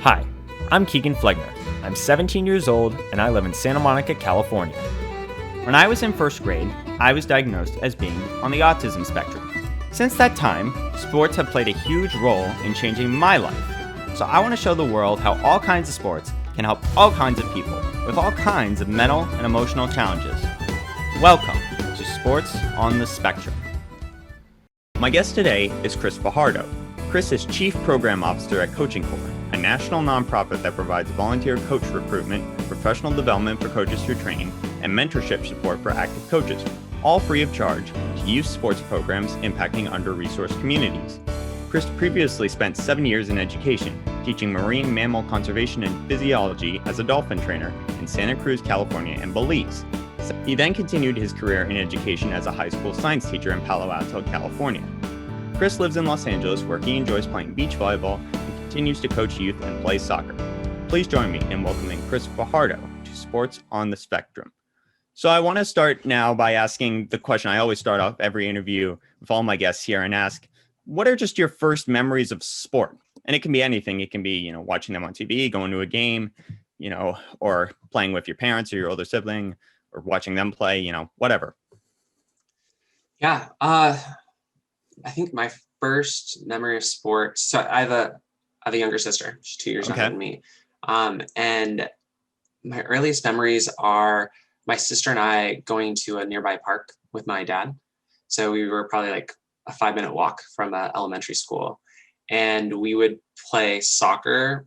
Hi, I'm Keegan Flegner. I'm 17 years old and I live in Santa Monica, California. When I was in first grade, I was diagnosed as being on the autism spectrum. Since that time, sports have played a huge role in changing my life. So I want to show the world how all kinds of sports can help all kinds of people with all kinds of mental and emotional challenges. Welcome to Sports on the Spectrum. My guest today is Chris Fajardo. Chris is Chief Program Officer at Coaching Corps, a national nonprofit that provides volunteer coach recruitment, professional development for coaches through training, and mentorship support for active coaches, all free of charge, to youth sports programs impacting under-resourced communities. Chris previously spent 7 years in education, teaching marine mammal conservation and physiology as a dolphin trainer in Santa Cruz, California, and Belize. He then continued his career in education as a high school science teacher in Palo Alto, California. Chris lives in Los Angeles, where he enjoys playing beach volleyball and continues to coach youth and play soccer. Please join me in welcoming Chris Fajardo to Sports on the Spectrum. So I want to start now by asking the question I always start off every interview with all my guests here and ask, what are just your first memories of sport? And it can be anything. It can be, watching them on TV, going to a game, or playing with your parents or your older sibling, or watching them play, whatever. Yeah. I think my first memory of sports. So I have a younger sister. She's 2 years younger than me. And my earliest memories are my sister and I going to a nearby park with my dad. So we were probably like a 5-minute walk from elementary school, and we would play soccer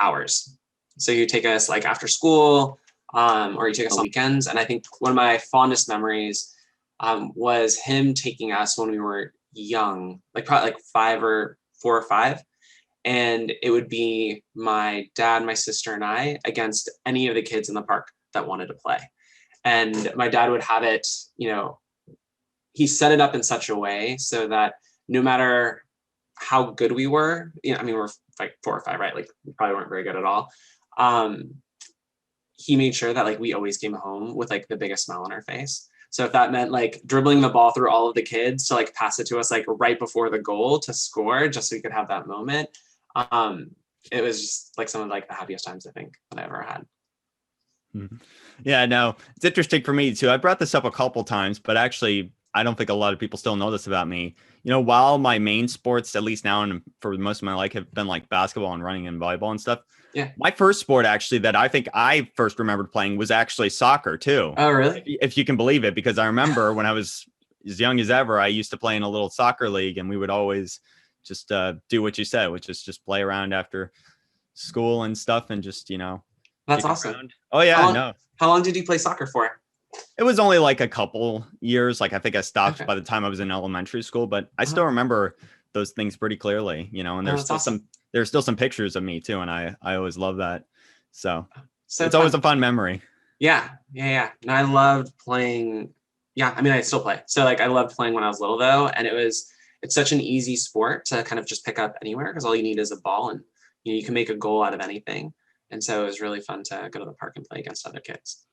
hours. So you take us like after school, or you take us on weekends. And I think one of my fondest memories was him taking us when we were young, like probably like 4 or 5. And it would be my dad, my sister, and I against any of the kids in the park that wanted to play. And my dad would have it, he set it up in such a way so that no matter how good we were, we're like 4 or 5, right? Like we probably weren't very good at all. He made sure that like we always came home with like the biggest smile on our face. So if that meant like dribbling the ball through all of the kids to like pass it to us like right before the goal to score, just so we could have that moment, it was just like some of like the happiest times I think that I ever had. Yeah, no, it's interesting for me too. I brought this up a couple times, but actually, I don't think a lot of people still know this about me. While my main sports, at least now and for most of my life, have been like basketball and running and volleyball and stuff. Yeah. My first sport actually that I think I first remembered playing was actually soccer too. Oh, really? If you can believe it, because I remember when I was as young as ever, I used to play in a little soccer league, and we would always just do what you said, which is just play around after school and stuff, and just That's awesome. Around. Oh yeah, How long did you play soccer for? It was only like a couple years. Like I think I stopped by the time I was in elementary school, but I still remember those things pretty clearly, and there's still there's still some pictures of me too. And I always love that. So it's always a fun memory. Yeah. And I loved playing. Yeah. I still play. So like I loved playing when I was little though. And it's such an easy sport to kind of just pick up anywhere, because all you need is a ball, and you can make a goal out of anything. And so it was really fun to go to the park and play against other kids.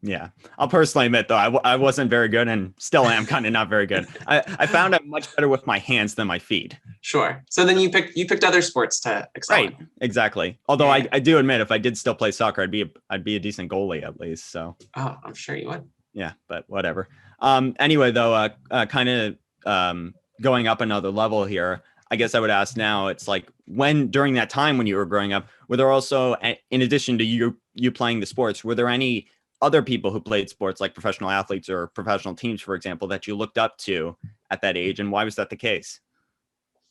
Yeah, I'll personally admit though, I wasn't very good, and still am kind of not very good. I found I'm much better with my hands than my feet. Sure. So then you picked other sports to excel Right. in. Exactly. Although I do admit, if I did still play soccer, I'd be a decent goalie at least. So. Oh, I'm sure you would. Yeah, but whatever. Anyway, though, kind of going up another level here, I guess I would ask now, it's like during that time when you were growing up, were there also, in addition to you playing the sports, were there any other people who played sports, like professional athletes or professional teams, for example, that you looked up to at that age? And why was that the case?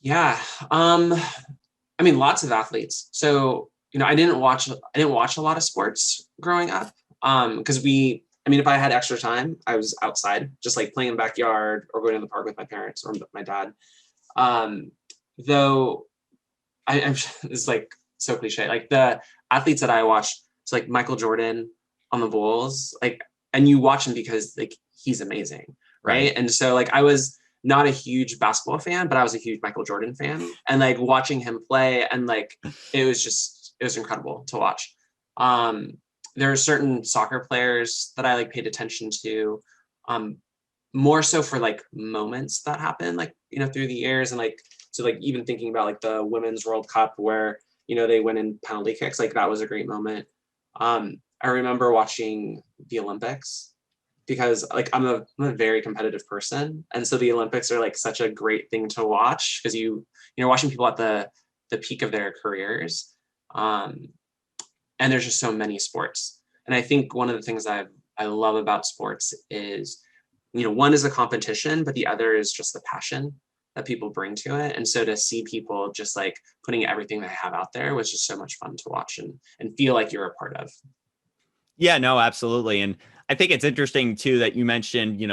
Yeah. Lots of athletes. So, I didn't watch a lot of sports growing up. Because if I had extra time, I was outside, just like playing in the backyard or going to the park with my parents or my dad. Though I'm it's like so cliche, like the athletes that I watched, it's like Michael Jordan on the Bulls, like, and you watch him because like he's amazing, right? And so like I was not a huge basketball fan, but I was a huge Michael Jordan fan, and like watching him play, and like it was incredible to watch. There are certain soccer players that I like paid attention to, more so for like moments that happen, like through the years, and like so like even thinking about like the Women's World Cup, where they win in penalty kicks. Like that was a great moment. I remember watching the Olympics because like I'm a very competitive person. And so the Olympics are like such a great thing to watch because you're watching people at the peak of their careers. And there's just so many sports. And I think one of the things I love about sports is, one is the competition, but the other is just the passion that people bring to it. And so to see people just like putting everything they have out there was just so much fun to watch and feel like you're a part of. Yeah, no, absolutely. And I think it's interesting too that you mentioned,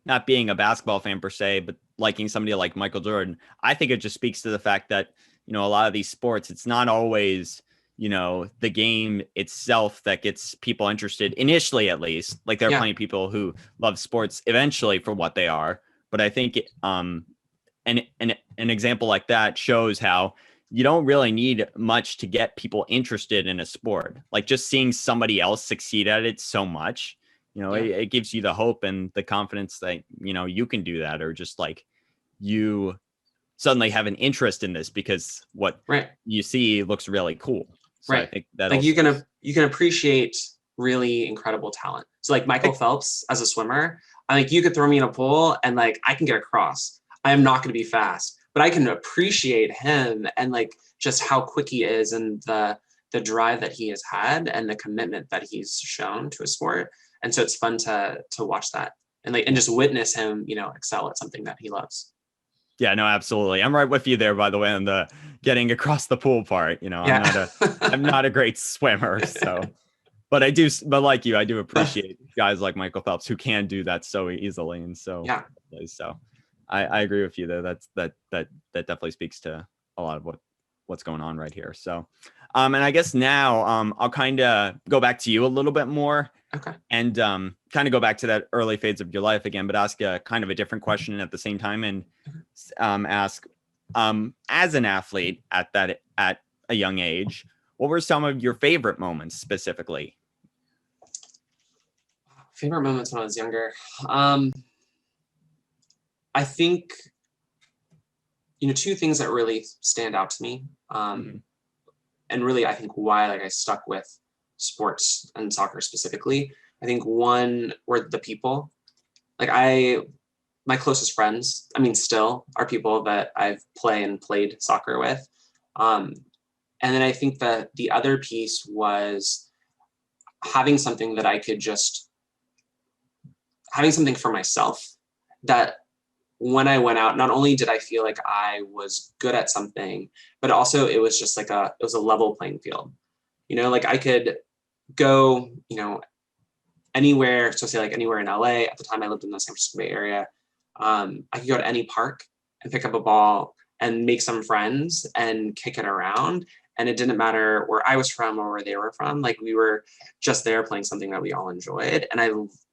not being a basketball fan per se, but liking somebody like Michael Jordan. I think it just speaks to the fact that, a lot of these sports, it's not always, the game itself that gets people interested initially, at least. Like there are plenty of people who love sports eventually for what they are. But I think an example like that shows how you don't really need much to get people interested in a sport. Like just seeing somebody else succeed at it so much, it gives you the hope and the confidence that, you can do that, or just like you suddenly have an interest in this because what you see looks really cool. So I think that like you can appreciate really incredible talent. So like Michael Phelps as a swimmer, I think you could throw me in a pool and like I can get across. I am not going to be fast, but I can appreciate him and like just how quick he is and the drive that he has had and the commitment that he's shown to a sport. And so it's fun to watch that and just witness him, excel at something that he loves. Yeah, no, absolutely. I'm right with you there, by the way, on the getting across the pool part. I'm not a great swimmer, so, but like you, I do appreciate guys like Michael Phelps who can do that so easily. And so, so I agree with you there. That definitely speaks to a lot of what's going on right here. So, and I guess now, I'll kind of go back to you a little bit more. Okay. And kind of go back to that early phase of your life again, but ask a kind of a different question at the same time, and ask, as an athlete at a young age, what were some of your favorite moments specifically? Favorite moments when I was younger. I think, two things that really stand out to me, and really I think why I stuck with sports and soccer specifically. I think one were the people. My closest friends, still are people that I've played soccer with. And then I think that the other piece was having something that I could having something for myself that when I went out, not only did I feel like I was good at something, but also it was just it was a level playing field. I could go, anywhere. So say anywhere in LA. At the time I lived in the San Francisco Bay Area. I could go to any park and pick up a ball and make some friends and kick it around. And it didn't matter where I was from or where they were from. We were just there playing something that we all enjoyed. And I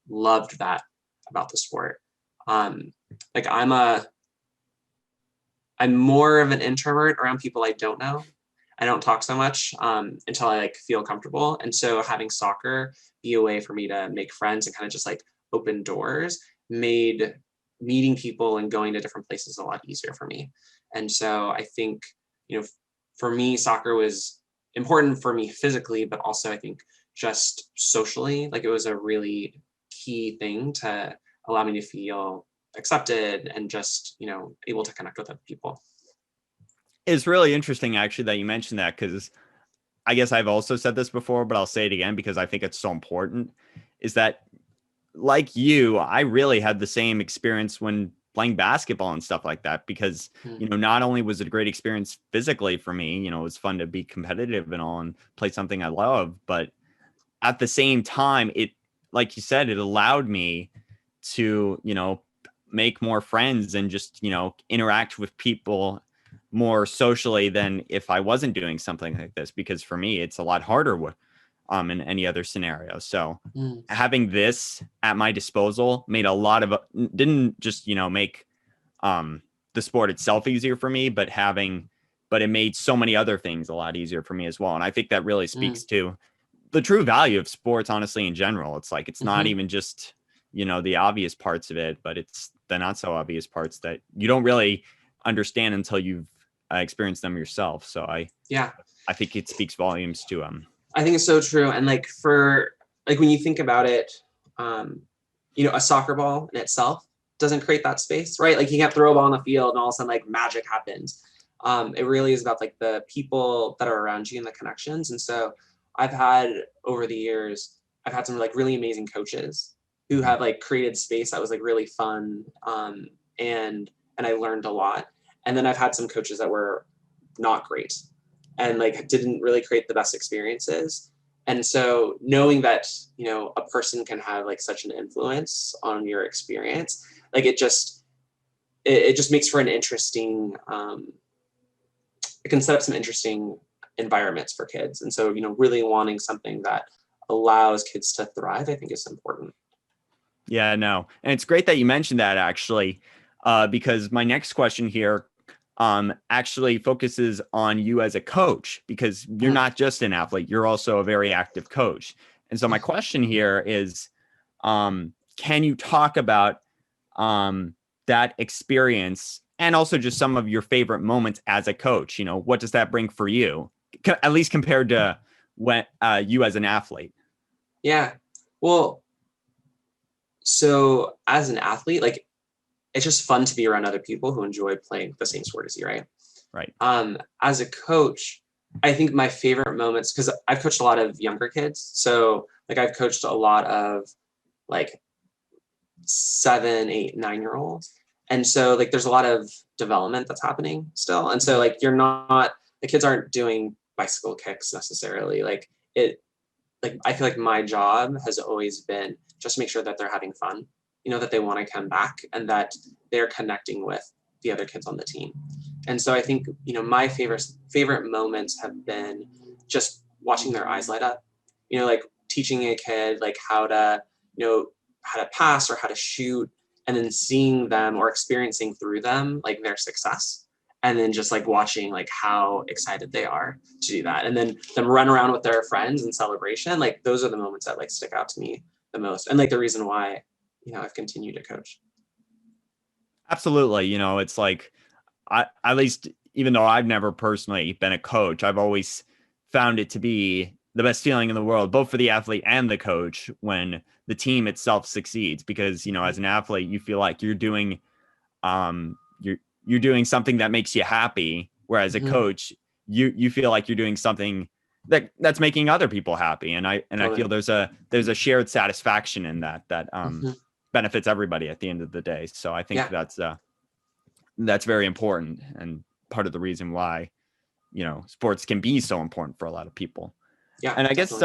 loved that about the sport. I'm more of an introvert around people I don't know. I don't talk so much until I feel comfortable. And so having soccer be a way for me to make friends and kind of just open doors made meeting people and going to different places a lot easier for me. And so I think, for me, soccer was important for me physically, but also I think just socially, it was a really key thing to allow me to feel accepted and just, able to connect with other people. It's really interesting actually that you mentioned that, because I guess I've also said this before, but I'll say it again because I think it's so important, is that like you, I really had the same experience when playing basketball and stuff like that, because, not only was it a great experience physically for me, it was fun to be competitive and all and play something I love, but at the same time, it, like you said, it allowed me to, make more friends and just, interact with people more socially than if I wasn't doing something like this, because for me, it's a lot harder in any other scenario. So having this at my disposal made didn't just, make the sport itself easier for me, but it made so many other things a lot easier for me as well. And I think that really speaks to the true value of sports, honestly, in general. It's it's not even just, the obvious parts of it, but it's the not so obvious parts that you don't really understand until you've experienced them yourself. So I think it speaks volumes to I think it's so true. And like when you think about it, a soccer ball in itself doesn't create that space, right? Like you can't throw a ball on the field and all of a sudden like magic happens. It really is about like the people that are around you and the connections. And so over the years, I've had some like really amazing coaches who have like created space that was like really fun. And I learned a lot. And then I've had some coaches that were not great and like didn't really create the best experiences. And so knowing that, a person can have like such an influence on your experience, like it just makes for an interesting, it can set up some interesting environments for kids. And so, really wanting something that allows kids to thrive, I think is important. Yeah, no. And it's great that you mentioned that actually, because my next question here actually focuses on you as a coach, because you're not just an athlete, you're also a very active coach. And so my question here is, can you talk about that experience and also just some of your favorite moments as a coach? What does that bring for you, at least compared to when you as an athlete? Yeah. Well, so as an athlete, like it's just fun to be around other people who enjoy playing the same sport as you, right? Right. As a coach, I think my favorite moments, because I've coached a lot of younger kids. So like I've coached a lot of like 7, 8, 9-year-olds. And so like there's a lot of development that's happening still. And so like the kids aren't doing bicycle kicks necessarily. I feel like my job has always been just to make sure that they're having fun, that they want to come back and that they're connecting with the other kids on the team. And so I think, my favorite moments have been just watching their eyes light up, like teaching a kid like how to pass or how to shoot, and then seeing them or experiencing through them like their success. And then just like watching like how excited they are to do that. And then them run around with their friends in celebration. Like those are the moments that like stick out to me the most. And like the reason why, I've continued to coach. Absolutely. It's like, at least even though I've never personally been a coach, I've always found it to be the best feeling in the world, both for the athlete and the coach, when the team itself succeeds. Because, as an athlete, you feel like you're doing, you're doing something that makes you happy. Whereas a coach, you feel like you're doing something that's making other people happy. And I feel there's a shared satisfaction in that benefits everybody at the end of the day. So I think that's very important, and part of the reason why, sports can be so important for a lot of people. Yeah. And I guess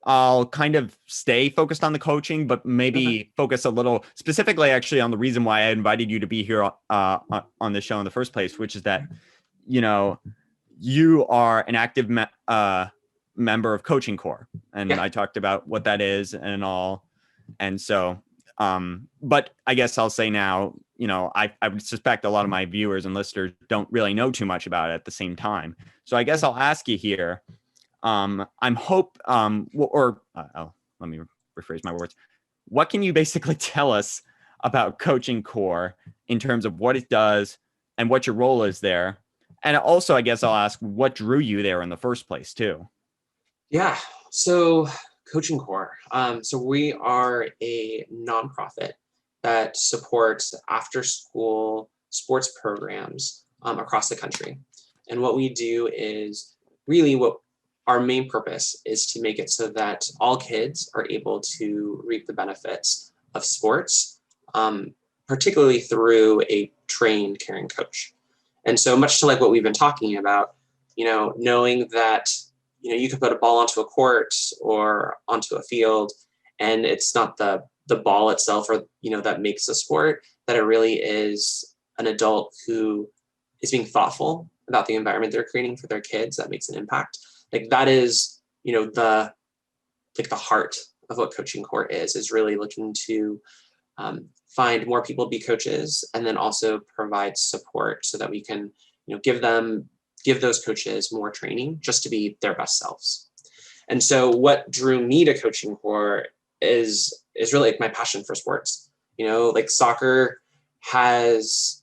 I'll kind of stay focused on the coaching, but maybe focus a little specifically actually on the reason why I invited you to be here on the show in the first place, which is that, you are an active member of Coaching Corps. And I talked about what that is and all. And so, but I guess I'll say now, I would suspect a lot of my viewers and listeners don't really know too much about it at the same time. So I guess I'll ask you here. Let me rephrase my words. What can you basically tell us about Coaching Corps in terms of what it does and what your role is there? And also, I guess I'll ask, what drew you there in the first place too? Yeah. So Coaching Corps. So we are a nonprofit that supports after-school sports programs across the country. And what we do is really what our main purpose is to make it so that all kids are able to reap the benefits of sports, particularly through a trained, caring coach. And so much to like what we've been talking about, knowing that, you can put a ball onto a court or onto a field, and it's not the ball itself or, that makes the sport, that it really is an adult who is being thoughtful about the environment they're creating for their kids that makes an impact. Like that is, the heart of what Coaching Corps is really looking to find more people be coaches, and then also provide support so that we can, give those coaches more training just to be their best selves. And so what drew me to Coaching Corps is really like my passion for sports. Like soccer has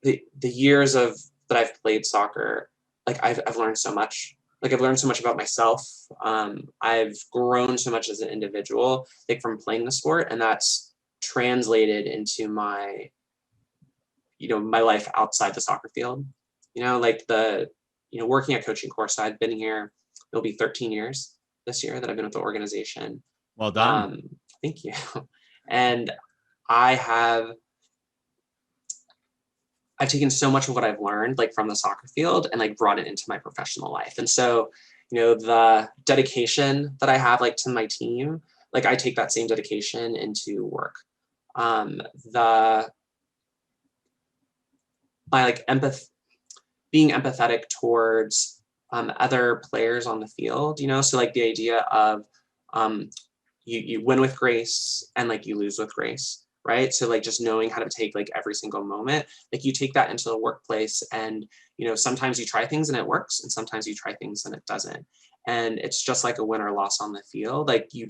the years that I've played soccer, like I've learned so much. Like I've learned so much about myself. I've grown so much as an individual, like from playing the sport, and that's translated into my, my life outside the soccer field. Like working at coaching course. So I've been here, it'll be 13 years this year that I've been with the organization. Well done. Thank you. And I've taken so much of what I've learned like from the soccer field and like brought it into my professional life. And so, the dedication that I have like to my team, like I take that same dedication into work. Being empathetic towards other players on the field, so like the idea of you win with grace and like you lose with grace, right? So like just knowing how to take like every single moment, like you take that into the workplace, and sometimes you try things and it works, and sometimes you try things and it doesn't. And it's just like a win or loss on the field. Like you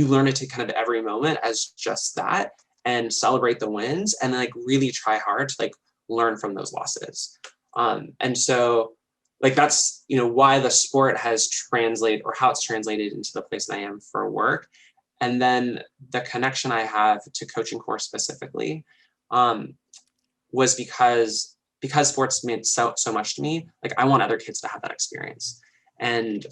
learn to take kind of every moment as just that and celebrate the wins, and then like really try hard to like learn from those losses. And so like that's why the sport has translated, or how it's translated into the place that I am for work. And then the connection I have to coaching course specifically was because sports meant so much to me. Like I want other kids to have that experience. And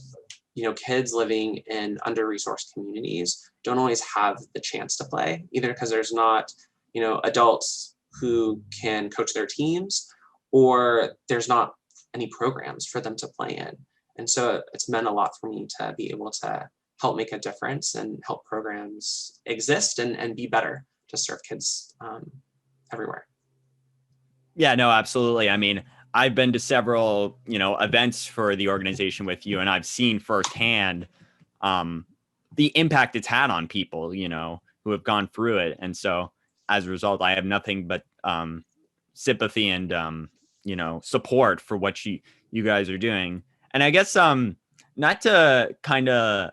kids living in under-resourced communities don't always have the chance to play, either because there's not adults who can coach their teams, or there's not any programs for them to play in. And so it's meant a lot for me to be able to help make a difference and help programs exist and be better to serve kids everywhere. Yeah, no, absolutely. I mean, I've been to several, events for the organization with you, and I've seen firsthand the impact it's had on people, who have gone through it. And so as a result, I have nothing but sympathy and, support for what you guys are doing. And I guess not to kind of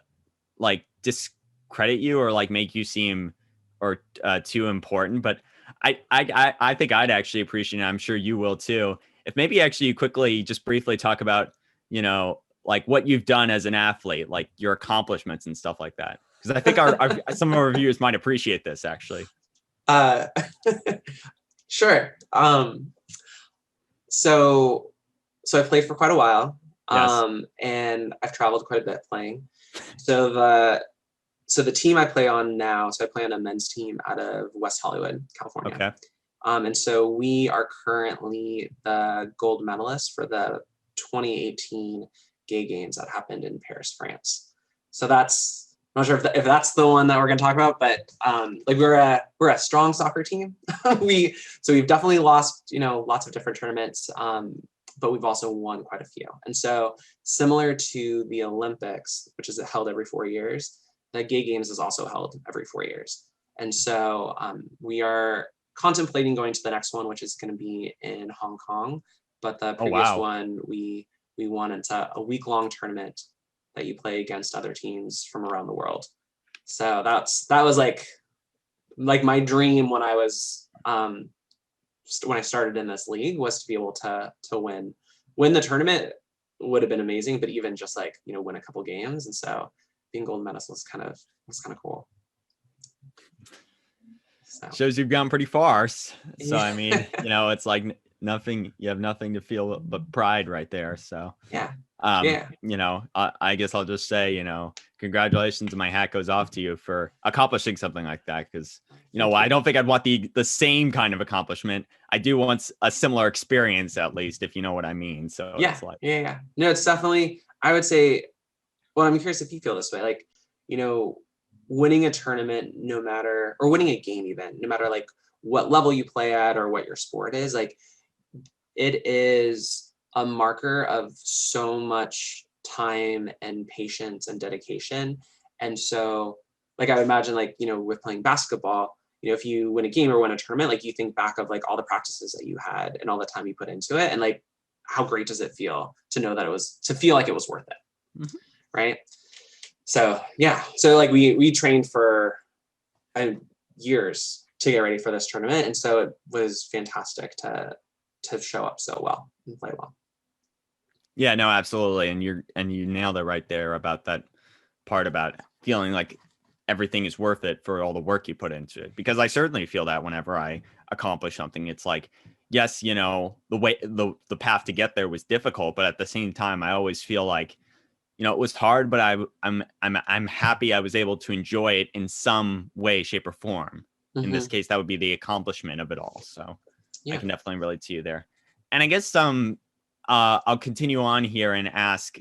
like discredit you or like make you seem or too important, but I think I'd actually appreciate, and I'm sure you will too, if maybe actually you quickly just briefly talk about, like what you've done as an athlete, like your accomplishments and stuff like that. Because I think some of our viewers might appreciate this actually. Sure. So I played for quite a while. Yes. And I've traveled quite a bit playing. So the team I play on now, so I play on a men's team out of West Hollywood, California. Okay. And so we are currently the gold medalists for the 2018 Gay Games that happened in Paris, France. So that's, I'm not sure if that's the one that we're going to talk about, but like we're a strong soccer team. We've definitely lost, lots of different tournaments, but we've also won quite a few. And so similar to the Olympics, which is held every 4 years, the Gay Games is also held every 4 years. And so we are contemplating going to the next one, which is going to be in Hong Kong. But the previous one, we won. It's a week-long tournament that you play against other teams from around the world. So that was like my dream when I was when I started in this league, was to be able to win the tournament. Would have been amazing, but even just like win a couple games. And so being gold medalist was kind of cool. So. Shows you've gone pretty far. So I mean, it's like nothing. You have nothing to feel but pride right there. So yeah. I guess I'll just say, congratulations, and my hat goes off to you for accomplishing something like that. Because I don't think I'd want the same kind of accomplishment. I do want a similar experience, at least, if you know what I mean. So yeah, it's like, yeah. No, it's definitely. I would say. Well, I'm curious if you feel this way. Like, winning a tournament, or winning a game even, no matter like what level you play at or what your sport is, like it is a marker of so much time and patience and dedication. And so like I would imagine like, with playing basketball, if you win a game or win a tournament, like you think back of like all the practices that you had and all the time you put into it. And like, how great does it feel to know that to feel like it was worth it. Mm-hmm. Right. So, yeah. So like we trained for years to get ready for this tournament. And so it was fantastic to show up so well and play well. Yeah, no, absolutely. And you nailed it right there about that part about feeling like everything is worth it for all the work you put into it. Because I certainly feel that whenever I accomplish something, it's like, yes, you know, the path to get there was difficult, but at the same time, I always feel like, you know, it was hard, but I'm happy I was able to enjoy it in some way, shape, or form. In this case, that would be the accomplishment of it all. So I can definitely relate to you there. And I guess I'll continue on here and ask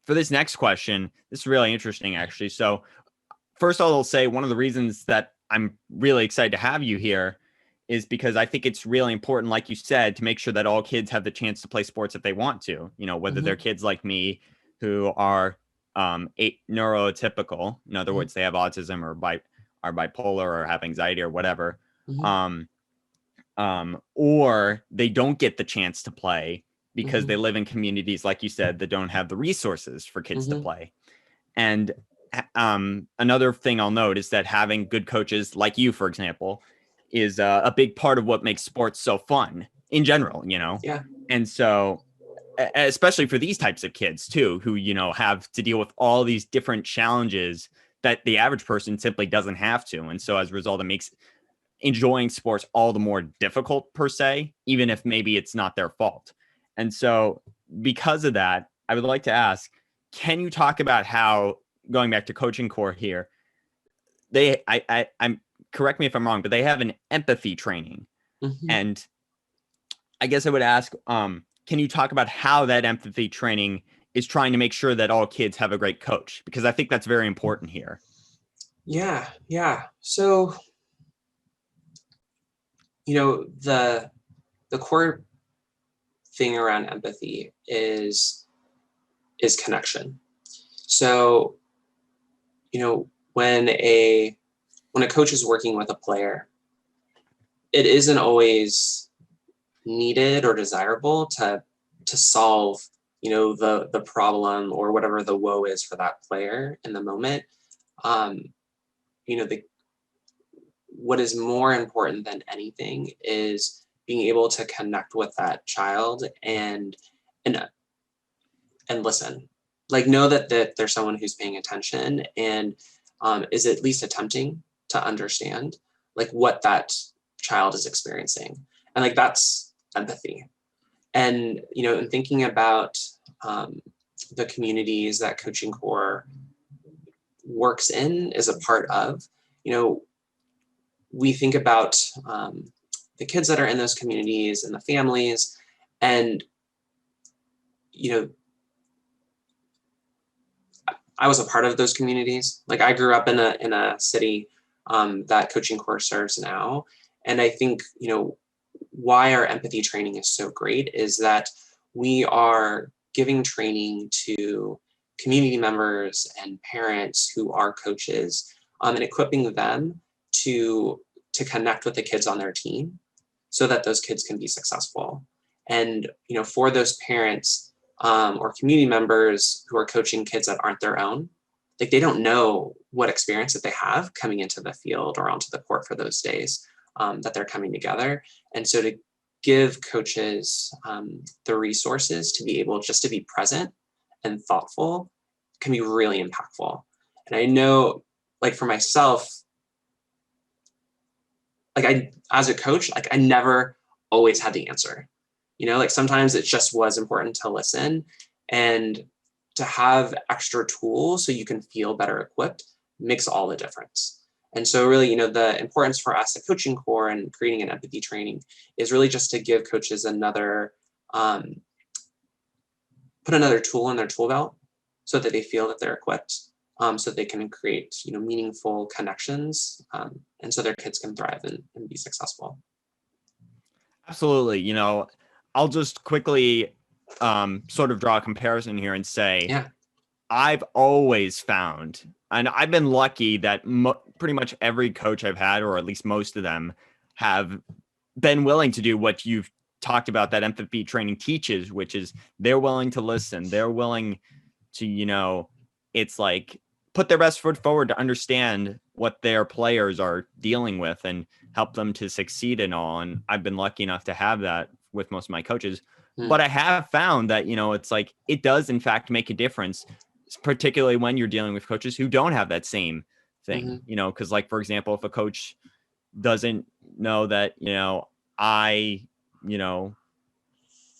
for this next question. This is really interesting, actually. So first of all, I'll say one of the reasons that I'm really excited to have you here is because I think it's really important, like you said, to make sure that all kids have the chance to play sports if they want to, you know, whether they're kids like me who are neurotypical, in other words, they have autism or are bipolar or have anxiety or whatever, or they don't get the chance to play because they live in communities, like you said, that don't have the resources for kids to play. And another thing I'll note is that having good coaches like you, for example, is a big part of what makes sports so fun in general, you know? Yeah. And so, especially for these types of kids too, who, you know, have to deal with all these different challenges that the average person simply doesn't have to. And so as a result, it makes enjoying sports all the more difficult per se, even if maybe it's not their fault. And so because of that, I would like to ask, can you talk about how, going back to Coaching Core here, I'm correct me if I'm wrong, but they have an empathy training. And I guess I would ask, can you talk about how that empathy training is trying to make sure that all kids have a great coach? Because I think that's very important here. Yeah. So, you know, the core thing around empathy is connection. So, you know, when a coach is working with a player, it isn't always needed or desirable to solve, you know, the problem or whatever the woe is for that player in the moment. You know, what is more important than anything is being able to connect with that child and listen, like know that there's someone who's paying attention and is at least attempting to understand like what that child is experiencing. And like, that's empathy. And, you know, in thinking about the communities that Coaching Core works in, is a part of, you know, we think about the kids that are in those communities and the families, and, you know, I was a part of those communities. Like I grew up in a city that Coaching Core serves now. And I think, you know, why our empathy training is so great is that we are giving training to community members and parents who are coaches, and equipping them to connect with the kids on their team so that those kids can be successful. And, you know, for those parents or community members who are coaching kids that aren't their own, like they don't know what experience that they have coming into the field or onto the court for those days that they're coming together. And so to give coaches the resources to be able just to be present and thoughtful can be really impactful. And I know, like for myself, like as a coach, like I never always had the answer. You know, like sometimes it just was important to listen and to have extra tools so you can feel better equipped makes all the difference. And so really, you know, the importance for us at Coaching Core and creating an empathy training is really just to give coaches another, put another tool in their tool belt so that they feel that they're equipped, so they can create, you know, meaningful connections, and so their kids can thrive and be successful. Absolutely. You know, I'll just quickly sort of draw a comparison here and say, Yeah. I've always found, and I've been lucky that pretty much every coach I've had, or at least most of them, have been willing to do what you've talked about that empathy training teaches, which is they're willing to listen. They're willing to, you know, it's like put their best foot forward to understand what their players are dealing with and help them to succeed and all. And I've been lucky enough to have that with most of my coaches. But I have found that, it's like it does, in fact, make a difference, particularly when you're dealing with coaches who don't have that same thing, because like, for example, if a coach doesn't know that, I,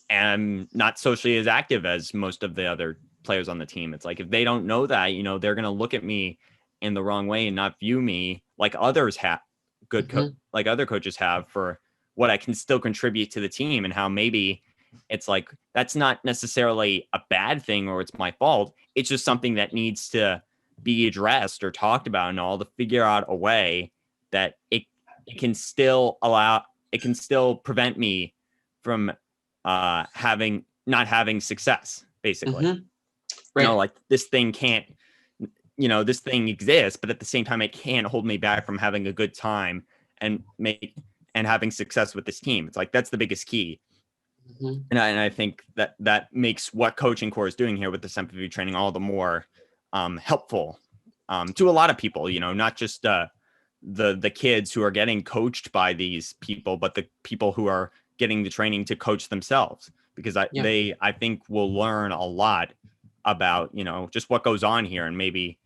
am not socially as active as most of the other players on the team. It's like, if they don't know that, they're going to look at me in the wrong way and not view me like others have like other coaches have for what I can still contribute to the team, and how maybe it's like, that's not necessarily a bad thing or it's my fault. It's just something that needs to be addressed or talked about and all, to figure out a way that it can still prevent me from not having success, basically. Right. Like this thing this thing exists, but at the same time, it can't hold me back from having a good time and having success with this team. It's like, that's the biggest key. And I think that makes what Coaching Core is doing here with the MPV training all the more helpful to a lot of people, not just the kids who are getting coached by these people, but the people who are getting the training to coach themselves, because I think will learn a lot about, just what goes on here, and maybe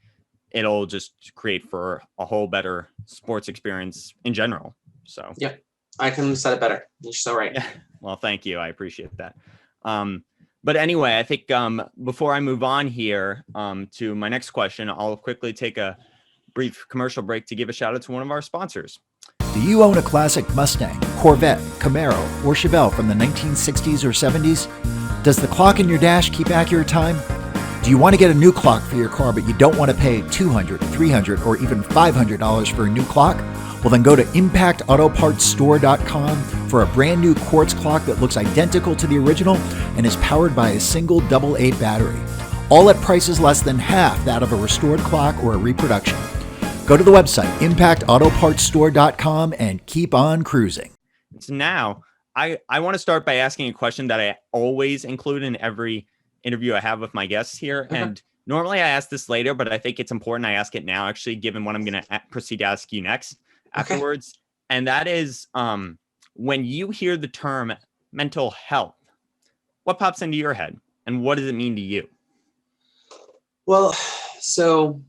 it'll just create for a whole better sports experience in general. So yeah, I couldn't have said it better. You're so right. Yeah. Well, thank you. I appreciate that. But anyway, I think before I move on here to my next question, I'll quickly take a brief commercial break to give a shout out to one of our sponsors. Do you own a classic Mustang, Corvette, Camaro, or Chevelle from the 1960s or 70s? Does the clock in your dash keep accurate time? Do you want to get a new clock for your car, but you don't want to pay $200, $300, or even $500 for a new clock? Well, then go to ImpactAutoPartsStore.com for a brand new quartz clock that looks identical to the original and is powered by a single AA battery. All at prices less than half that of a restored clock or a reproduction. Go to the website, ImpactAutoPartsStore.com, and keep on cruising. So now, I want to start by asking a question that I always include in every interview I have with my guests here. And normally I ask this later, but I think it's important I ask it now, actually, given what I'm going to proceed to ask you next afterwards. And that is, when you hear the term mental health, what pops into your head and what does it mean to you? Well, so,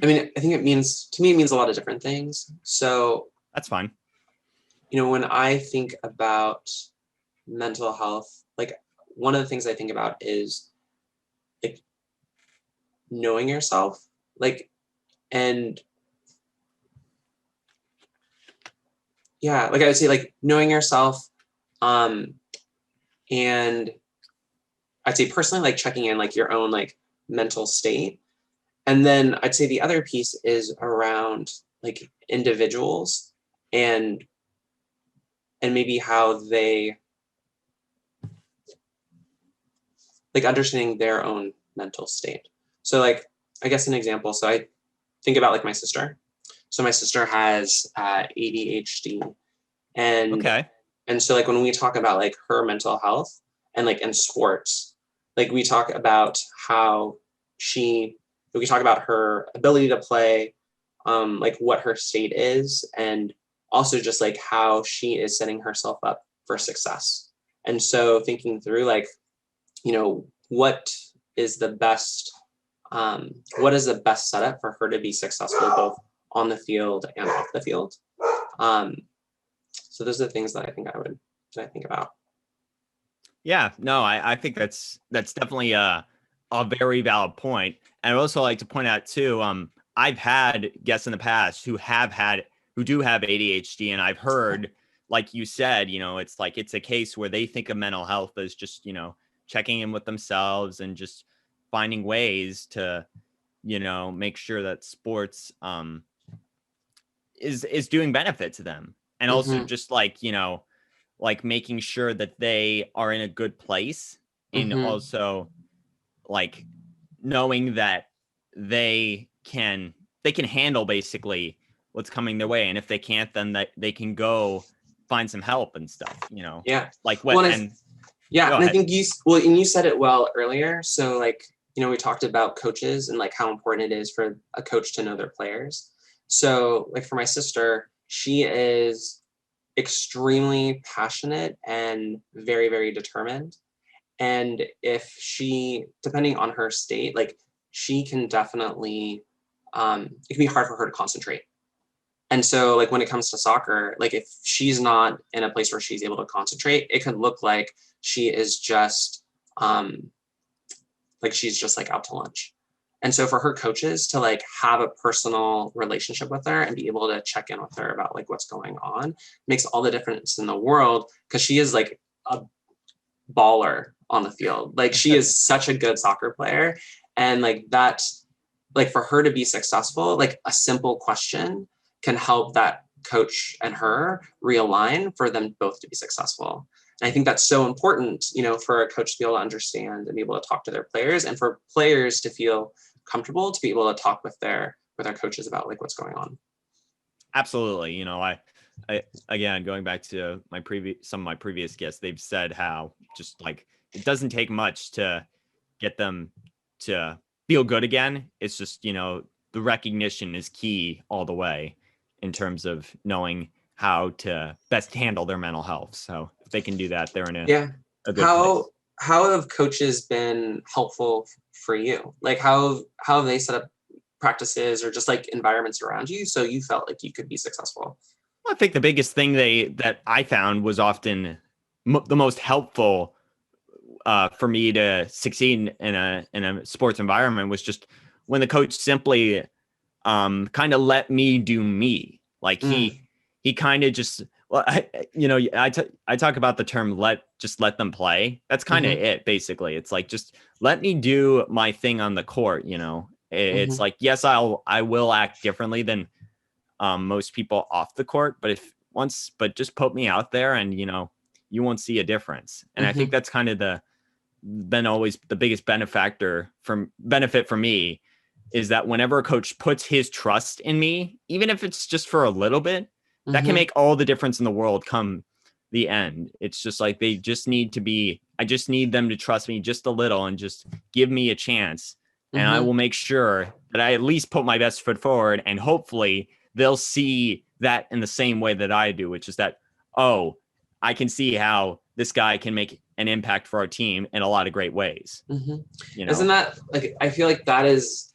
I mean, I think it means a lot of different things. So that's fine. When I think about mental health, like, one of the things I think about is like knowing yourself, like, and yeah, like I would say, like, knowing yourself, and I'd say personally, like, checking in, like, your own, like, mental state. And then I'd say the other piece is around, like, individuals and maybe how they, like, understanding their own mental state. So, like, I guess an example, so I think about, like, my sister. So my sister has ADHD, and so, like, when we talk about, like, her mental health and, like, in sports, like, we talk about how we talk about her ability to play, like, what her state is, and also just, like, how she is setting herself up for success. And so thinking through, like, what is the best setup for her to be successful both on the field and off the field. So those are the things that I think I think about. Yeah, no, I think that's definitely a very valid point. And I'd also like to point out too, I've had guests in the past who do have ADHD, and I've heard, like you said, it's like, it's a case where they think of mental health as just, checking in with themselves and just finding ways to, make sure that sports is doing benefit to them. And also just like, like making sure that they are in a good place, and also like knowing that they can handle basically what's coming their way. And if they can't, then they can go find some help and stuff, Yeah. like what, well, and I think you said it well earlier. So, like, we talked about coaches and like how important it is for a coach to know their players. So like for my sister, she is extremely passionate and very, very determined. And if she, depending on her state, like she can definitely, it can be hard for her to concentrate. And so like when it comes to soccer, like if she's not in a place where she's able to concentrate, it can look like she is just, like she's just like out to lunch. And so for her coaches to like have a personal relationship with her and be able to check in with her about like what's going on makes all the difference in the world, because she is like a baller on the field. Like she is such a good soccer player. And like that, like for her to be successful, like a simple question can help that coach and her realign for them both to be successful. And I think that's so important, for a coach to be able to understand and be able to talk to their players, and for players to feel comfortable to be able to talk with their coaches about like what's going on. Absolutely. I again, going back to some of my previous guests, they've said how just like it doesn't take much to get them to feel good again. It's just, the recognition is key all the way in terms of knowing how to best handle their mental health. So if they can do that, they're in a good place. How have coaches been helpful for you? Like how have they set up practices or just like environments around you so you felt like you could be successful? Well, I think the biggest thing that I found was often the most helpful for me to succeed in a sports environment was just when the coach simply kind of let me do me. Like he kind of just, well, I talk about the term let them play. That's kind of it, basically. It's like, just let me do my thing on the court. It's like, yes, I will act differently than most people off the court, but just put me out there and, you won't see a difference. And I think that's kind of been always the biggest benefit for me, is that whenever a coach puts his trust in me, even if it's just for a little bit, that can make all the difference in the world come the end. It's just like I just need them to trust me just a little and just give me a chance. And I will make sure that I at least put my best foot forward, and hopefully they'll see that in the same way that I do, which is that, oh, I can see how this guy can make an impact for our team in a lot of great ways. Isn't that like, I feel like that is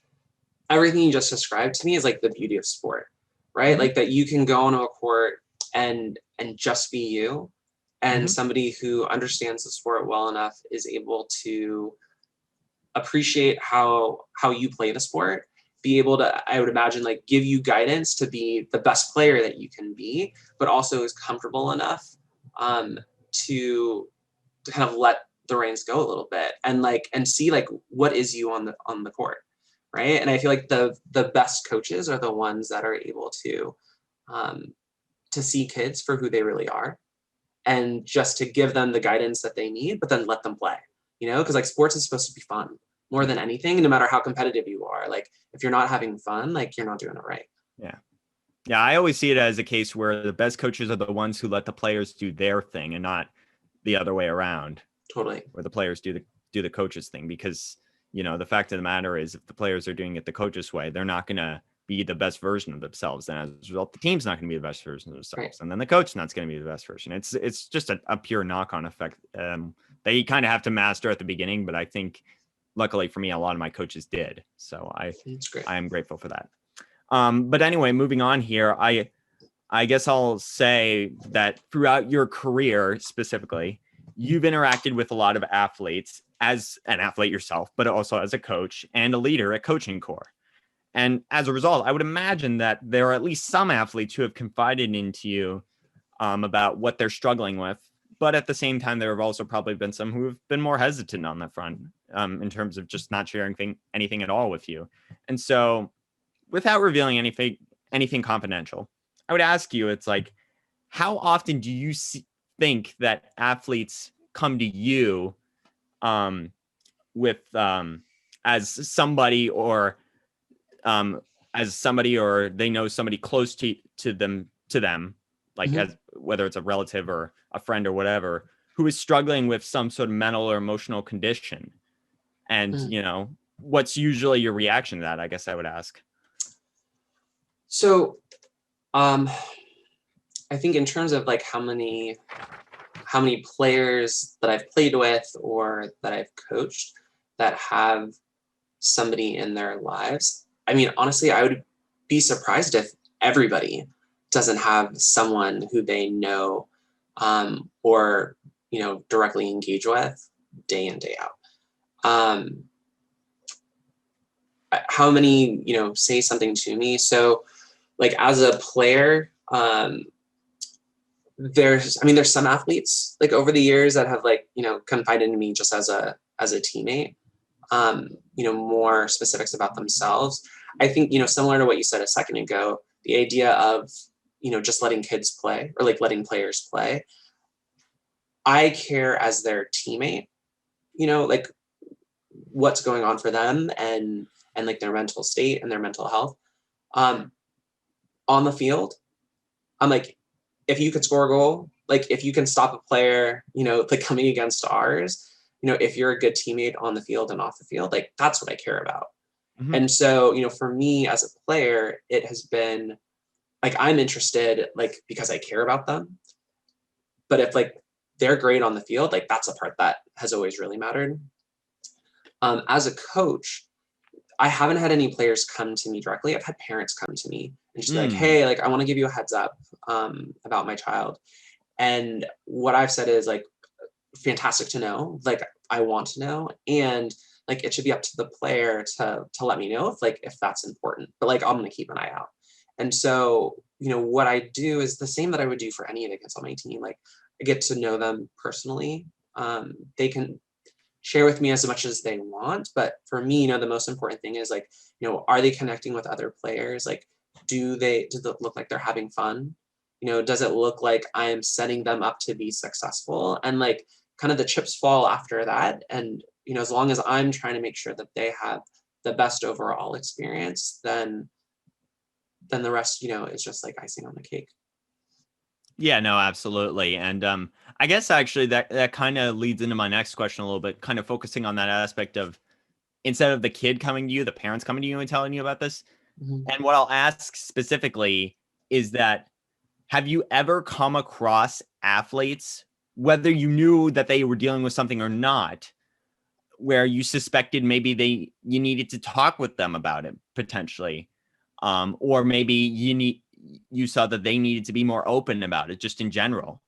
everything you just described to me is like the beauty of sport, right? Like that you can go onto a court and just be you, and somebody who understands the sport well enough is able to appreciate how you play the sport, be able to, I would imagine, like give you guidance to be the best player that you can be, but also is comfortable enough to kind of let the reins go a little bit and see like what is you on the court, right? And I feel like the best coaches are the ones that are able to see kids for who they really are, and just to give them the guidance that they need, but then let them play, because like sports is supposed to be fun more than anything. No matter how competitive you are, like if you're not having fun, like you're not doing it right. Yeah, I always see it as a case where the best coaches are the ones who let the players do their thing and not the other way around. Totally. Where the players do the coach's thing, because the fact of the matter is, if the players are doing it the coach's way, they're not going to be the best version of themselves, and as a result, the team's not going to be the best version of themselves, right. And then the coach not going to be the best version. It's just a pure knock-on effect they kind of have to master at the beginning, but I think luckily for me, a lot of my coaches did, so I am grateful for that. But anyway, moving on here, I guess I'll say that throughout your career specifically, you've interacted with a lot of athletes as an athlete yourself, but also as a coach and a leader at Coaching Corps. And as a result, I would imagine that there are at least some athletes who have confided into you about what they're struggling with. But at the same time, there have also probably been some who have been more hesitant on that front in terms of just not sharing anything at all with you. And so, without revealing anything confidential, I would ask you, it's like, how often do you think that athletes come to you with as somebody or they know somebody close to them, like as whether it's a relative or a friend or whatever, who is struggling with some sort of mental or emotional condition, and what's usually your reaction to that? I guess I would ask. So, I think in terms of like how many players that I've played with or that I've coached that have somebody in their lives, I mean, honestly, I would be surprised if everybody doesn't have someone who they know, or, directly engage with day in, day out. How many, say something to me. So like as a player, there's some athletes like over the years that have like, confided in me just as a teammate, more specifics about themselves. I think, similar to what you said a second ago, the idea of, just letting kids play or like letting players play. I care as their teammate, like what's going on for them and like their mental state and their mental health. On the field, I'm like, if you can score a goal, like if you can stop a player, like coming against ours, if you're a good teammate on the field and off the field, like that's what I care about. Mm-hmm. And so, for me as a player, it has been like, I'm interested, like, because I care about them. But if like they're great on the field, like that's a part that has always really mattered. As a coach, I haven't had any players come to me directly. I've had parents come to me and just be like, hey, like, I want to give you a heads up about my child. And what I've said is like, fantastic to know. Like, I want to know. And like, it should be up to the player to let me know if that's important, but like, I'm going to keep an eye out. And so, what I do is the same that I would do for any of the kids on my team. Like, I get to know them personally. They can share with me as much as they want. But for me, the most important thing is like, are they connecting with other players? Like, does it look like they're having fun? Does it look like I am setting them up to be successful? And like kind of the chips fall after that. And, as long as I'm trying to make sure that they have the best overall experience, then the rest, is just like icing on the cake. Yeah, no, absolutely. And I guess actually that kind of leads into my next question a little bit, kind of focusing on that aspect of instead of the kid coming to you, the parents coming to you and telling you about this. Mm-hmm. And what I'll ask specifically is that have you ever come across athletes, whether you knew that they were dealing with something or not, where you suspected maybe you needed to talk with them about it potentially, or maybe you saw that they needed to be more open about it just in general.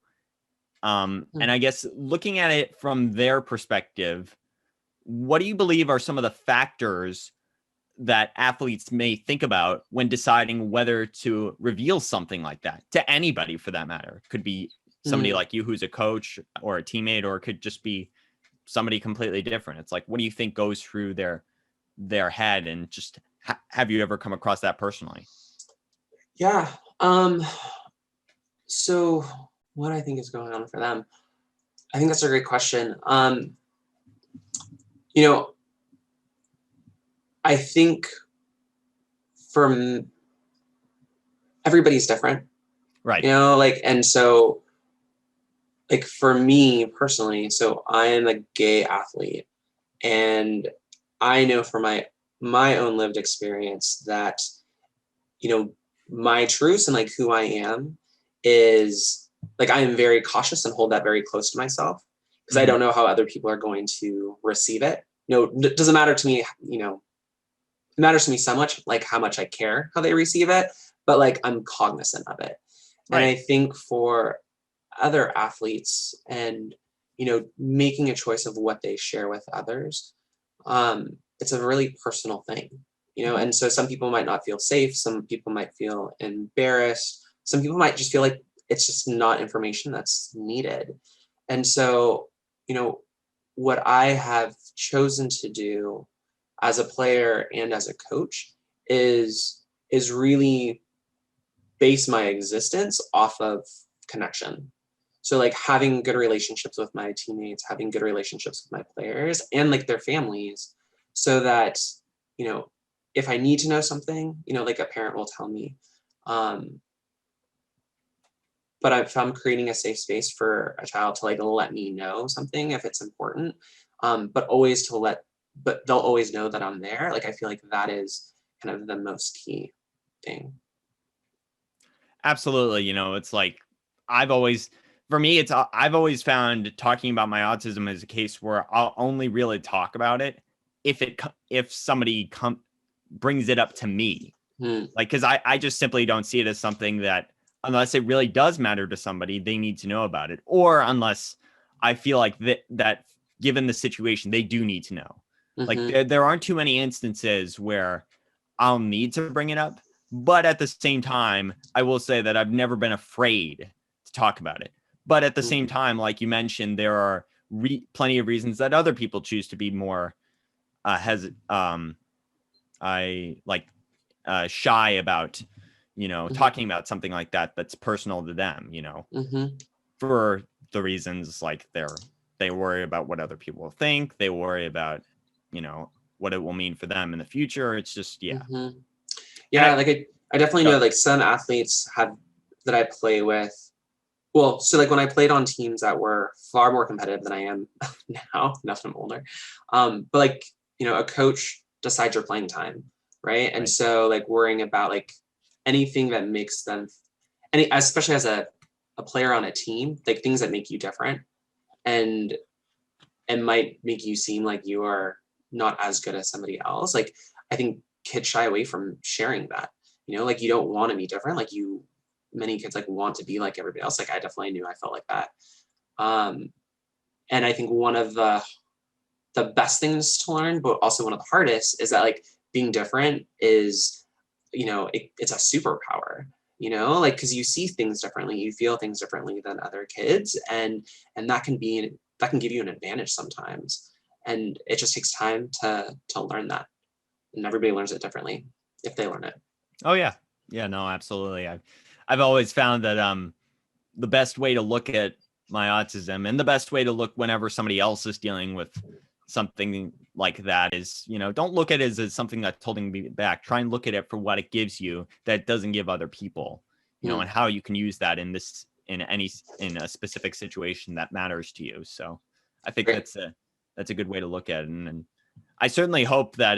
And I guess looking at it from their perspective, what do you believe are some of the factors that athletes may think about when deciding whether to reveal something like that to anybody for that matter? Could be somebody like you who's a coach or a teammate, or it could just be somebody completely different. It's like, what do you think goes through their head, and just have you ever come across that personally? Yeah. So what I think is going on for them, I think that's a great question. I think from everybody's different, right? And so like for me personally, so I am a gay athlete, and I know from my own lived experience that, my truths and like who I am is like, I am very cautious and hold that very close to myself because I don't know how other people are going to receive it. It doesn't matter to me, it matters to me so much, like how much I care how they receive it, but like I'm cognizant of it. Right. And I think for other athletes and, making a choice of what they share with others, it's a really personal thing, and so some people might not feel safe. Some people might feel embarrassed. Some people might just feel like it's just not information that's needed. And so, what I have chosen to do as a player and as a coach is really base my existence off of connection. So like having good relationships with my teammates, having good relationships with my players and like their families, so that, if I need to know something, like a parent will tell me. But if I'm creating a safe space for a child to like let me know something if it's important, but always to let but they'll always know that I'm there. Like, I feel like that is kind of the most key thing. Absolutely. You know, it's like I've always, for me, I've always found talking about my autism as a case where I'll only really talk about it if somebody brings it up to me. Like, because I just simply don't see it as something that, unless it really does matter to somebody, they need to know about it, or unless I feel like that given the situation, they do need to know. Like, there aren't too many instances where I'll need to bring it up. But at the same time, I will say that I've never been afraid to talk about it. But at the same time, like you mentioned, there are plenty of reasons that other people choose to be more shy about, you know, talking about something like that that's personal to them, you know, for the reasons like they worry about what other people think, they worry about, you know, what it will mean for them in the future. It's just, yeah. Yeah, like I definitely know like some athletes that I play with. Well, so like when I played on teams that were far more competitive than I am now that I'm older, but like, you know, a coach decides your playing time, right? And so like worrying about like anything that makes them, especially as a player on a team, like things that make you different and might make you seem like you are not as good as somebody else. Like, I think kids shy away from sharing that, you know, like you don't want to be different. Like many kids like want to be like everybody else. Like I definitely knew I felt like that. And I think one of the best things to learn, but also one of the hardest, is that like being different is, you know, it's a superpower, you know, like, cause you see things differently, you feel things differently than other kids. And that can give you an advantage sometimes. And it just takes time to learn that. And everybody learns it differently if they learn it. Oh yeah. Yeah, no, absolutely. I've always found that the best way to look at my autism and the best way to look whenever somebody else is dealing with something like that is, you know, don't look at it as something that's holding me back. Try and look at it for what it gives you that doesn't give other people, you know, and how you can use that in a specific situation that matters to you. So I think that's a good way to look at it. And I certainly hope that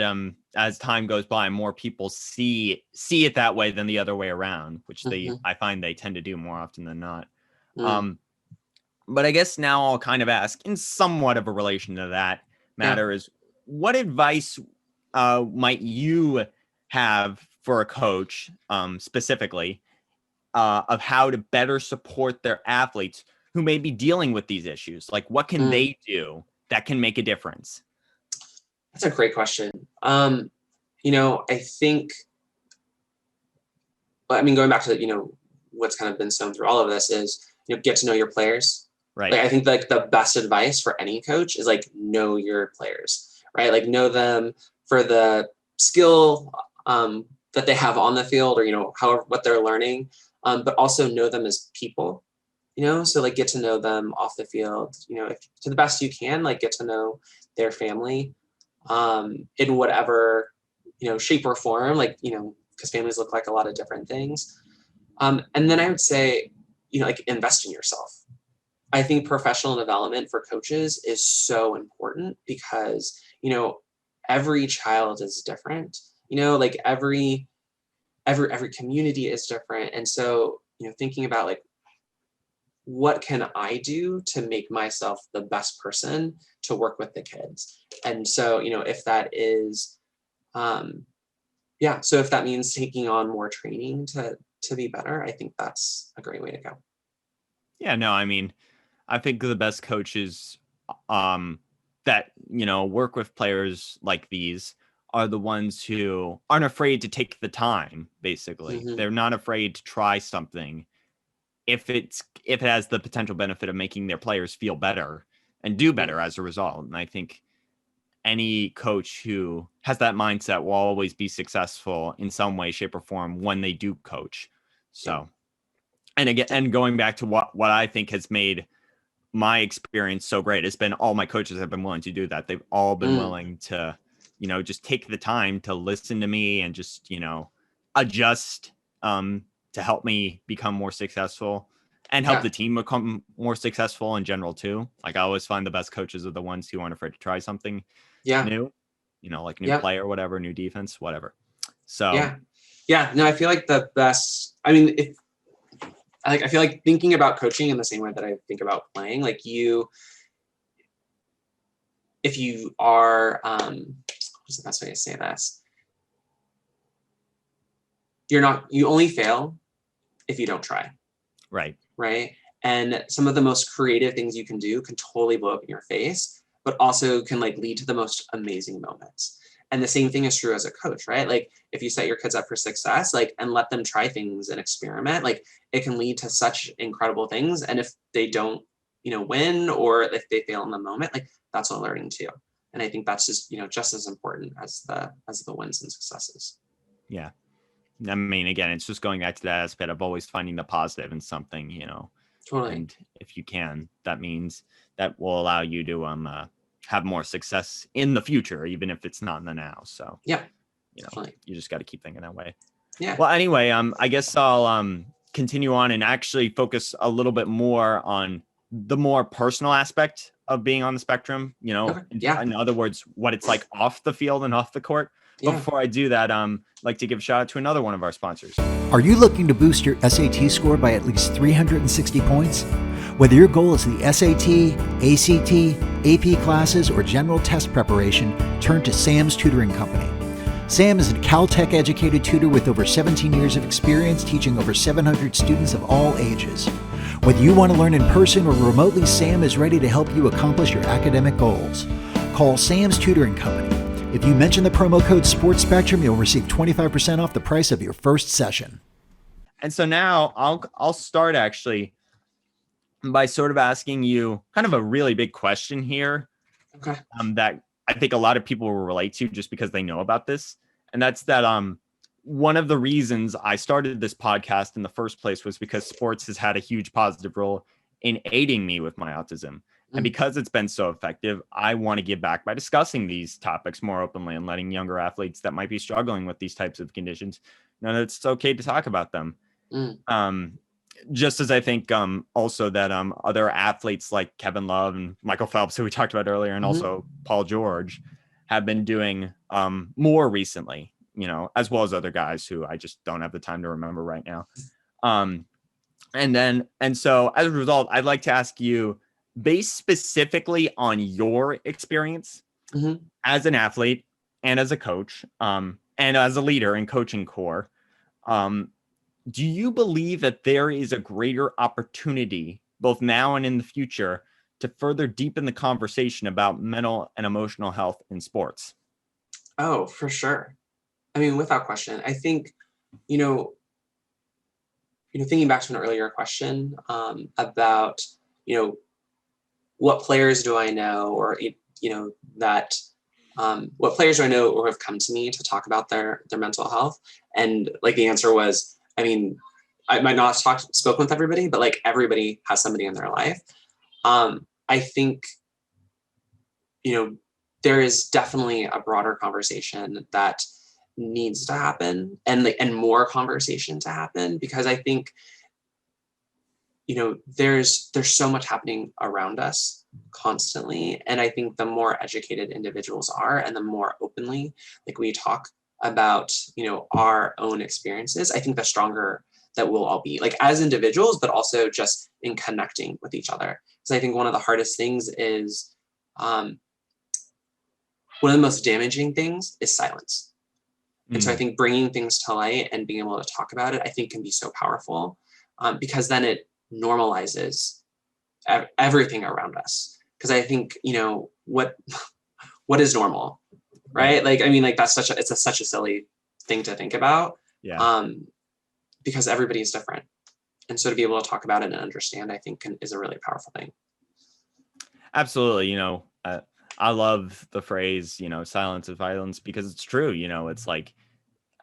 as time goes by, more people see it that way than the other way around, which I find they tend to do more often than not. But I guess now I'll kind of ask, in somewhat of a relation to that matter, is what advice might you have for a coach specifically of how to better support their athletes who may be dealing with these issues? Like, what can they do that can make a difference? That's a great question. You know, I think, I mean, going back to, you know, what's kind of been sown through all of this is, you know, get to know your players. Right. Like, I think like the best advice for any coach is like, know your players, right? Like know them for the skill that they have on the field, or, you know, what they're learning, but also know them as people, you know? So like get to know them off the field, you know, to the best you can, like get to know their family in whatever, you know, shape or form, like, you know, because families look like a lot of different things. And then I would say, you know, like invest in yourself. I think professional development for coaches is so important because, you know, every child is different, you know, like every community is different. And so, you know, thinking about like, what can I do to make myself the best person to work with the kids? And so, you know, if that is, so if that means taking on more training to be better, I think that's a great way to go. Yeah, no, I mean, I think the best coaches that, you know, work with players like these are the ones who aren't afraid to take the time, basically. They're not afraid to try something if it has the potential benefit of making their players feel better and do better as a result. And I think any coach who has that mindset will always be successful in some way, shape, or form when they do coach. So, and again, and going back to what I think has made my experience so great, it's been all my coaches have been willing to do that. They've all been willing to, you know, just take the time to listen to me and just, you know, adjust to help me become more successful and help the team become more successful in general too. Like I always find the best coaches are the ones who aren't afraid to try something new. like new play or whatever, new defense, whatever. So no, I feel like the best, I mean, I feel like thinking about coaching in the same way that I think about playing, like if you are, what's the best way to say this? You only fail if you don't try. Right. Right. And some of the most creative things you can do can totally blow up in your face, but also can like lead to the most amazing moments. And the same thing is true as a coach, right? Like if you set your kids up for success, like, and let them try things and experiment, like it can lead to such incredible things. And if they don't, win, or if they fail in the moment, like that's a learning too. And I think that's just, just as important as the wins and successes. Yeah. I mean, again, it's just going back to that aspect of always finding the positive in something, Totally. And if you can, that means that will allow you to have more success in the future, even if it's not in the now. So yeah, you just got to keep thinking that way. Yeah. Well, anyway, I guess I'll continue on and actually focus a little bit more on the more personal aspect of being on the spectrum, Okay. Yeah. In other words, what it's like off the field and off the court. But before I do that, I'd like to give a shout out to another one of our sponsors. Are you looking to boost your SAT score by at least 360 points? Whether your goal is the SAT, ACT, AP classes, or general test preparation, turn to Sam's Tutoring Company. Sam is a Caltech educated tutor with over 17 years of experience teaching over 700 students of all ages. Whether you want to learn in person or remotely, Sam is ready to help you accomplish your academic goals. Call Sam's Tutoring Company. If you mention the promo code Sports Spectrum, you'll receive 25% off the price of your first session. And so now I'll start actually by sort of asking you kind of a really big question here. Okay. That I think a lot of people will relate to just because they know about this. And that's that one of the reasons I started this podcast in the first place was because sports has had a huge positive role in aiding me with my autism. And because it's been so effective, I want to give back by discussing these topics more openly and letting younger athletes that might be struggling with these types of conditions know that it's okay to talk about them. Just as I think also that other athletes like Kevin Love and Michael Phelps, who we talked about earlier, and also Paul George, have been doing more recently, as well as other guys who I just don't have the time to remember right now. And so as a result, I'd like to ask you, based specifically on your experience as an athlete and as a coach and as a leader in coaching core, do you believe that there is a greater opportunity both now and in the future to further deepen the conversation about mental and emotional health in sports? Oh, for sure. I mean, without question, I think, thinking back to an earlier question about, what players do I know, or, that what players do I know or have come to me to talk about their mental health? And like the answer was, I mean, I might not have spoken with everybody, but like everybody has somebody in their life. I think, there is definitely a broader conversation that needs to happen, and more conversation to happen, because I think, there's so much happening around us constantly. And I think the more educated individuals are, and the more openly like we talk about, our own experiences, I think the stronger that we'll all be, like as individuals, but also just in connecting with each other. Because I think one of the hardest things is, one of the most damaging things is silence. And so I think bringing things to light and being able to talk about it, I think can be so powerful, because then it normalizes everything around us. Because I think, what is normal, right? Like, I mean, like that's such a silly thing to think about. Yeah. Because everybody is different. And so to be able to talk about it and understand, I think is a really powerful thing. Absolutely. I love the phrase, silence is violence, because it's true. It's like,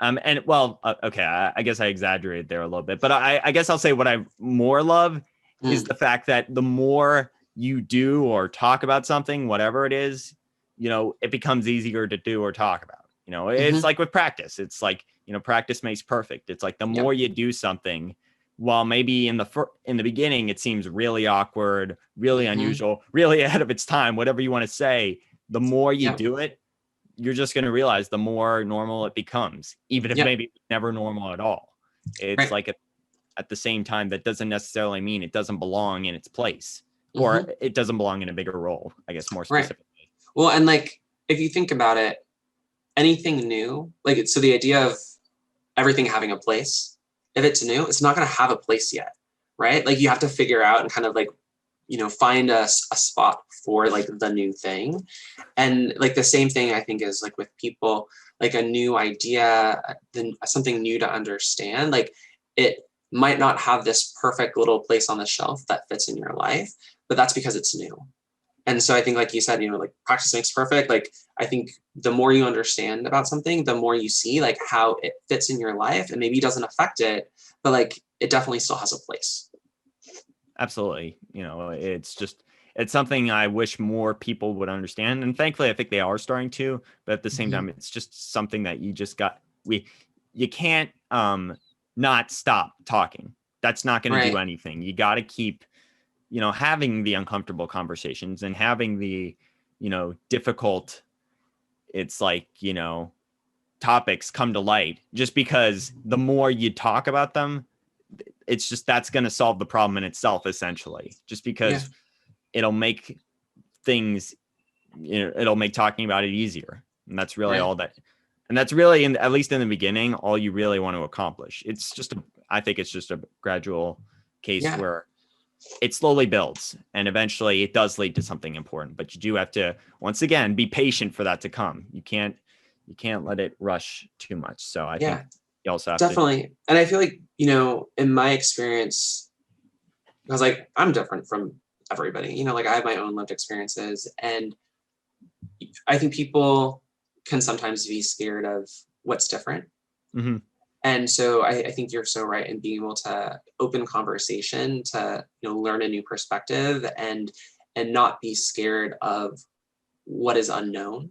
and well, okay, I guess I exaggerated there a little bit, but I guess I'll say what I more love is the fact that the more you do or talk about something, whatever it is, it becomes easier to do or talk about. It's like with practice. It's like, practice makes perfect. It's like the more you do something, while maybe in the beginning it seems really awkward, really unusual, really ahead of its time, whatever you want to say, the more you do it, you're just going to realize the more normal it becomes, even if maybe it's never normal at all. It's like at the same time, that doesn't necessarily mean it doesn't belong in its place, or it doesn't belong in a bigger role, I guess, more specifically. Well, and like, if you think about it, anything new, like, so the idea of everything having a place, if it's new, it's not going to have a place yet, right? Like, you have to figure out and kind of like, find a spot for like the new thing. And like the same thing, I think, is like with people, like a new idea, then something new to understand, like it might not have this perfect little place on the shelf that fits in your life, but that's because it's new. And so I think, like you said, like practice makes perfect. Like, I think the more you understand about something, the more you see like how it fits in your life, and maybe it doesn't affect it, but like it definitely still has a place. Absolutely. It's something I wish more people would understand. And thankfully, I think they are starting to, but at the same time, it's just something that you can't not stop talking. That's not going to do anything. You got to keep, having the uncomfortable conversations and having the, difficult, it's like, topics come to light, just because the more you talk about them, it's just, that's going to solve the problem in itself, essentially, just because it'll make things, it'll make talking about it easier. And that's really all that, and that's really, at least in the beginning, all you really want to accomplish. It's just, I think it's just a gradual case where it slowly builds, and eventually it does lead to something important, but you do have to, once again, be patient for that to come. You can't let it rush too much. So I think you also have to. And I feel like, in my experience, because like I'm different from everybody, like I have my own lived experiences, and I think people can sometimes be scared of what's different. And so I think you're so right in being able to open conversation, to learn a new perspective, and not be scared of what is unknown,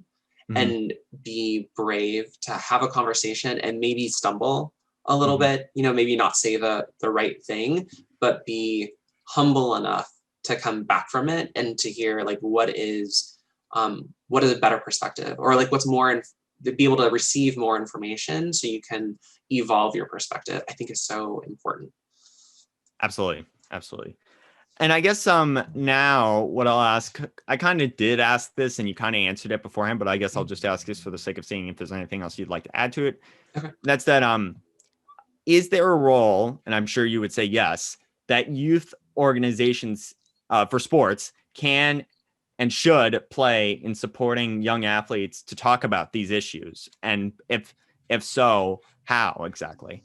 and be brave to have a conversation and maybe stumble a little bit, maybe not say the right thing, but be humble enough to come back from it and to hear like what is a better perspective, or like what's more, to be able to receive more information so you can evolve your perspective, I think is so important. Absolutely. And I guess now what I'll ask, I kind of did ask this and you kind of answered it beforehand, but I guess I'll just ask this for the sake of seeing if there's anything else you'd like to add to it. Okay. That's that is there a role, and I'm sure you would say yes, that youth organizations for sports can and should play in supporting young athletes to talk about these issues? And if so, how exactly?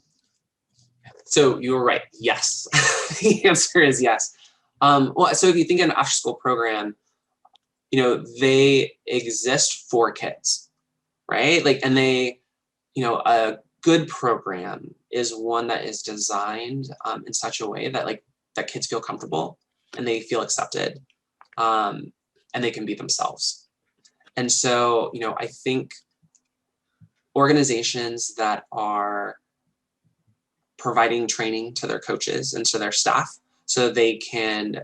So you were right. Yes. The answer is yes. Well, so if you think of an after school program, they exist for kids, right? Like, and they, a good program is one that is designed in such a way that like that kids feel comfortable and they feel accepted, and they can be themselves. And so, I think organizations that are providing training to their coaches and to their staff so they can,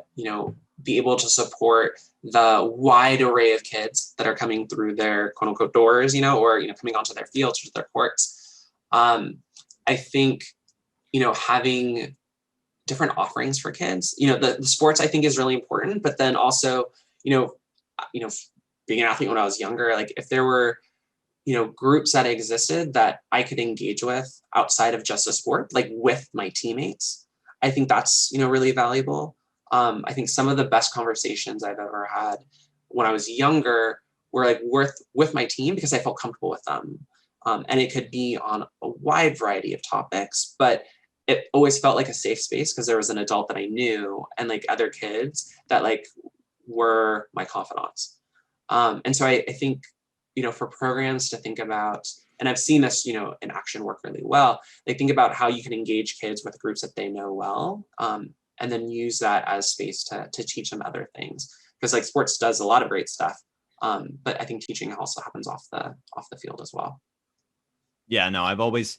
be able to support the wide array of kids that are coming through their quote unquote doors, or, coming onto their fields or their courts. I think, having different offerings for kids, the sports I think is really important, but then also, being an athlete when I was younger, like if there were, groups that existed that I could engage with outside of just a sport, like with my teammates, I think that's, really valuable. I think some of the best conversations I've ever had when I was younger were like with my team because I felt comfortable with them. And it could be on a wide variety of topics, but it always felt like a safe space because there was an adult that I knew and like other kids that like were my confidants. And so I think, for programs to think about, and I've seen this, in action work really well, they think about how you can engage kids with groups that they know well, and then use that as space to teach them other things. Because like sports does a lot of great stuff, but I think teaching also happens off the field as well. Yeah, no, I've always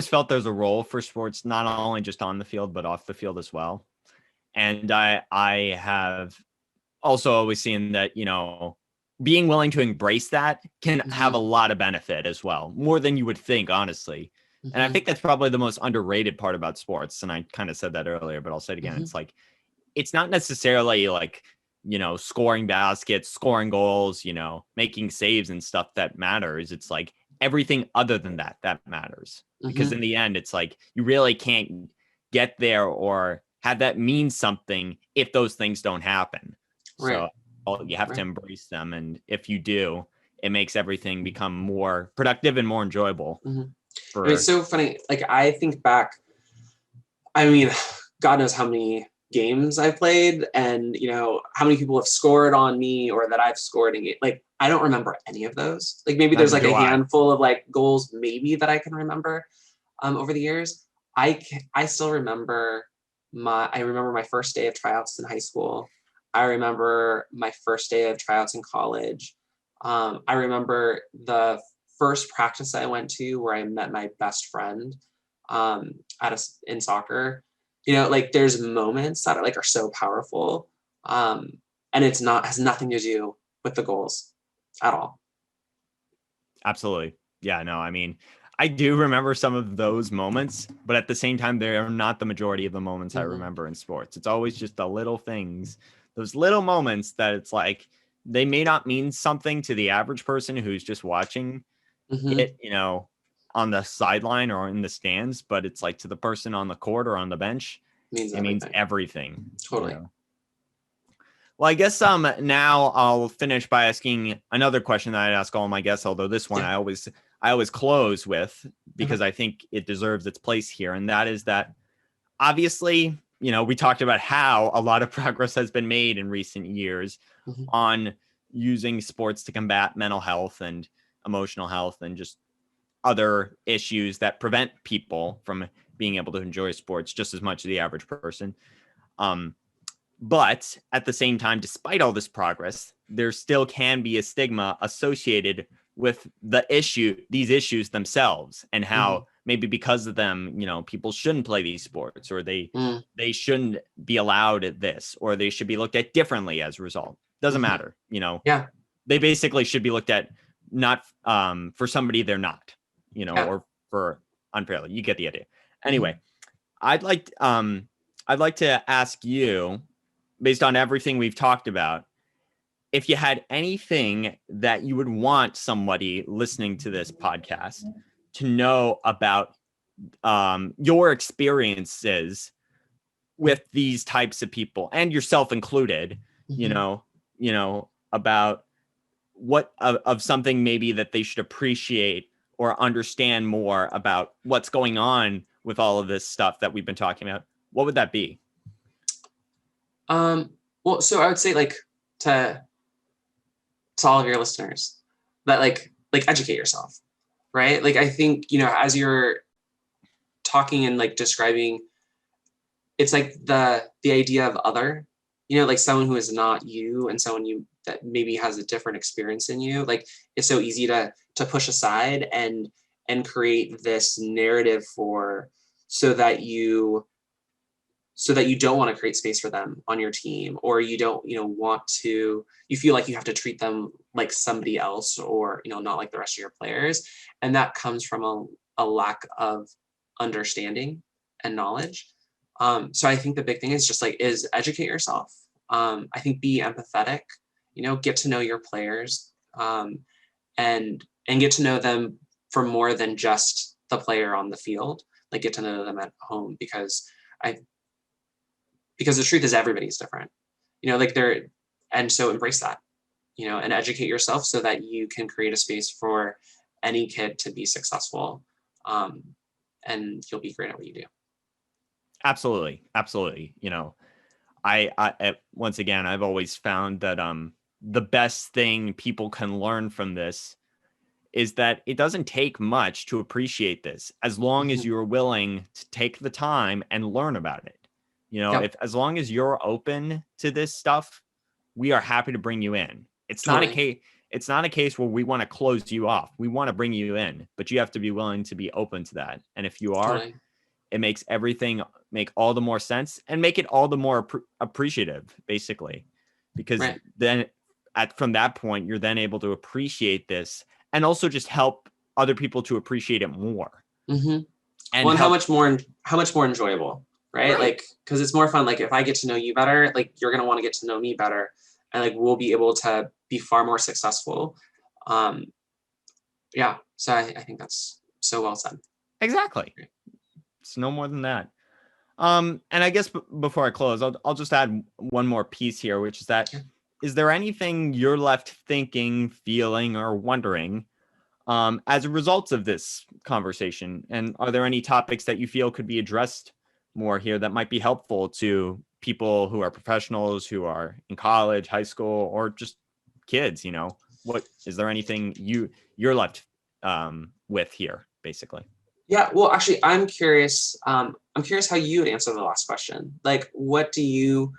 felt there's a role for sports, not only just on the field, but off the field as well. And I have also always seen that, being willing to embrace that can have a Mm-hmm. lot of benefit as well, more than you would think, honestly. And I Mm-hmm. think that's probably the most underrated part about sports. And I kind of said that earlier, but I'll say it again. Mm-hmm. It's like, it's not necessarily like, scoring baskets, scoring goals, making saves and stuff that matters. It's like everything other than that matters. Because Mm-hmm. in the end, it's like you really can't get there or have that mean something if those things don't happen. Right. So you have to Right. embrace them. And if you do, it makes everything become more productive and more enjoyable. Mm-hmm. I mean, it's For so funny. Like, I think back, I mean, God knows how many games I've played and, how many people have scored on me or that I've scored in it. Like, I don't remember any of those. Like, maybe there's neither like do a I. handful of like goals maybe that I can remember over the years. I still remember I remember my first day of tryouts in high school. I remember my first day of tryouts in college. I remember the first practice I went to where I met my best friend in soccer. Like, there's moments that are so powerful, and has nothing to do with the goals at all. Absolutely. Yeah, no, I mean, I do remember some of those moments, but at the same time, they're not the majority of the moments I Mm-hmm. remember in sports. It's always just the little things, those little moments that it's like they may not mean something to the average person who's just watching Mm-hmm. it, on the sideline or in the stands, but it's like to the person on the court or on the bench, Means it means everything. everything. Totally. Well, I guess now I'll finish by asking another question that I ask all my guests, although this one Yeah. I always close with because Okay. I think it deserves its place here. And that is that obviously, we talked about how a lot of progress has been made in recent years Mm-hmm. on using sports to combat mental health and emotional health and just other issues that prevent people from being able to enjoy sports just as much as the average person. But at the same time, despite all this progress, there still can be a stigma associated with these issues themselves, and Mm-hmm. how maybe because of them, people shouldn't play these sports, or Mm-hmm. they shouldn't be allowed at this, or they should be looked at differently as a result. Doesn't Mm-hmm. matter, Yeah. they basically should be looked at not for somebody they're not, Yeah. or for unfairly. You get the idea. Mm-hmm. Anyway, I'd like to ask you, based on everything we've talked about, if you had anything that you would want somebody listening to this podcast to know about your experiences with these types of people, and yourself included, Mm-hmm. about what of something maybe that they should appreciate or understand more about what's going on with all of this stuff that we've been talking about, what would that be? Well, so I would say, like, to all of your listeners, that like educate yourself, right? Like, I think, as you're talking and like describing, it's like the idea of other, like someone who is not you and someone that maybe has a different experience than you. Like, it's so easy to push aside and create this narrative so that you don't want to create space for them on your team, or you don't, you feel like you have to treat them like somebody else, or, not like the rest of your players. And that comes from a lack of understanding and knowledge. So I think the big thing is just is educate yourself. I think be empathetic, get to know your players, and get to know them for more than just the player on the field. Like, get to know them at home, because the truth is everybody's different, and so embrace that, and educate yourself so that you can create a space for any kid to be successful. And you'll be great at what you do. Absolutely. I once again, I've always found that the best thing people can learn from this is that it doesn't take much to appreciate this, as long as Mm-hmm. you're willing to take the time and learn about it. Yep. As long as you're open to this stuff, we are happy to bring you in. It's not a Totally. case where we want to close you off. We want to bring you in, but you have to be willing to be open to that. And if you are, Totally. it makes everything make all the more sense and make it all the more appreciative, basically, because Right. then from that point, you're then able to appreciate this and also just help other people to appreciate it more. Mm-hmm. And how much more enjoyable, right? Like, because it's more fun. Like, if I get to know you better, like, you're going to want to get to know me better, and like, we'll be able to be far more successful. Yeah. So I think that's so well said. Exactly. It's no more than that. And I guess before I close, I'll just add one more piece here, which is that, is there anything you're left thinking, feeling, or wondering as a result of this conversation? And are there any topics that you feel could be addressed more here that might be helpful to people who are professionals, who are in college, high school, or just kids? You know, what is there anything you're left with here, basically? Yeah, well, actually, I'm curious how you would answer the last question. Like, what would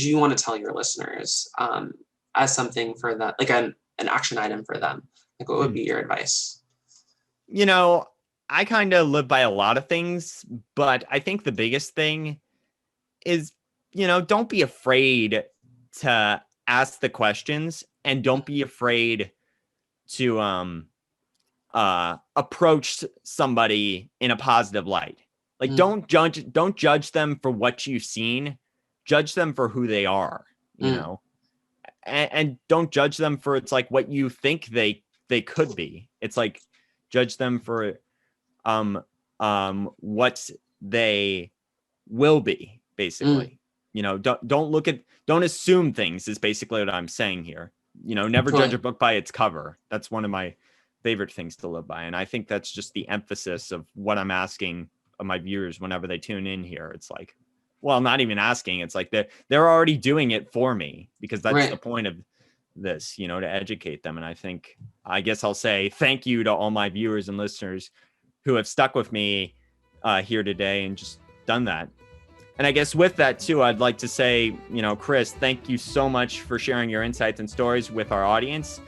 you want to tell your listeners as something for that, like an action item for them? Like, what would be your advice? You know, I kind of live by a lot of things, but I think the biggest thing is, you know, don't be afraid to ask the questions, and don't be afraid to approach somebody in a positive light. Like, don't judge them for what you've seen. Judge them for who they are, you know, and don't judge them for, it's like, what you think they could be. It's like, judge them for what they will be, basically. You know, don't assume things is basically what I'm saying here. You know, never judge a book by its cover. That's one of my favorite things to live by. And I think that's just the emphasis of what I'm asking of my viewers whenever they tune in here. It's like, well, not even asking. It's like they're already doing it for me, because that's the point of this, you know, to educate them. And I guess I'll say thank you to all my viewers and listeners who have stuck with me here today and just done that. And I guess with that too, I'd like to say, you know, Chris, thank you so much for sharing your insights and stories with our audience.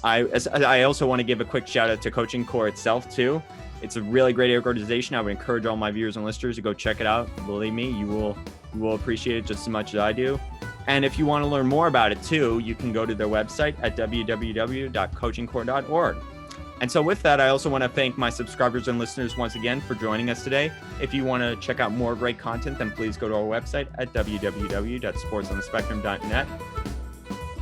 I also want to give a quick shout out to Coaching Core itself too. It's a really great organization. I would encourage all my viewers and listeners to go check it out. Believe me, you will appreciate it just as much as I do. And if you want to learn more about it too, you can go to their website at www.coachingcore.org. And so with that, I also want to thank my subscribers and listeners once again for joining us today. If you want to check out more great content, then please go to our website at www.sportsonthespectrum.net.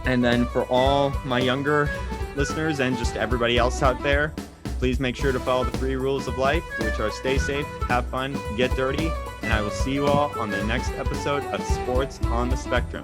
And then for all my younger listeners and just everybody else out there, please make sure to follow the 3 rules of life, which are stay safe, have fun, get dirty, and I will see you all on the next episode of Sports on the Spectrum.